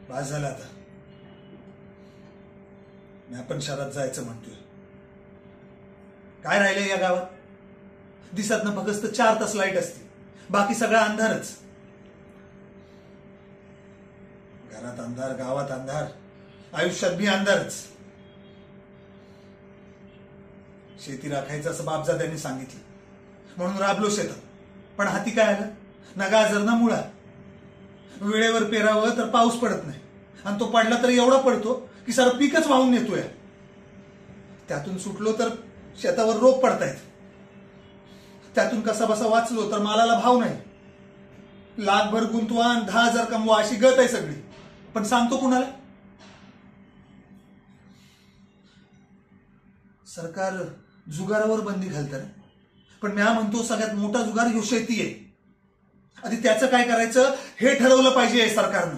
बास झालं आता. मी आपण शहरात जायचं म्हणतोय. काय राहिलंय या गावात? दिसत ना फक्त 4 तास लाईट असते, बाकी सगळा अंधारच. घरात अंधार, गावात अंधार, आयुष्यात बी अंधारच. शेती राखायचं असं बापजाद्यांनी सांगितलं म्हणून राबलो शेतात. पण हाती काय आलं? ना गाजर ना मुळा. वेळेवर पेरावं तर पाऊस पडत नाही, आणि तो पडला तर एवढा पडतो की सारं पीकच वाहून नेतोय. त्यातून सुटलो तर शेतावर रोग पडतायत. त्यातून कसा बसा वाचलो तर मालाला भाव नाही. लाखभर गुंतवा आणि 10,000 कमवा अशी गत आहे सगळी. पण सांगतो कुणाला? सरकार जुगारावर बंदी घालतं, पण मी म्हणतो सगळ्यात मोठा जुगार ह्यो शेती आहे. आधी त्याचं काय करायचं हे ठरवलं पाहिजे सरकारनं.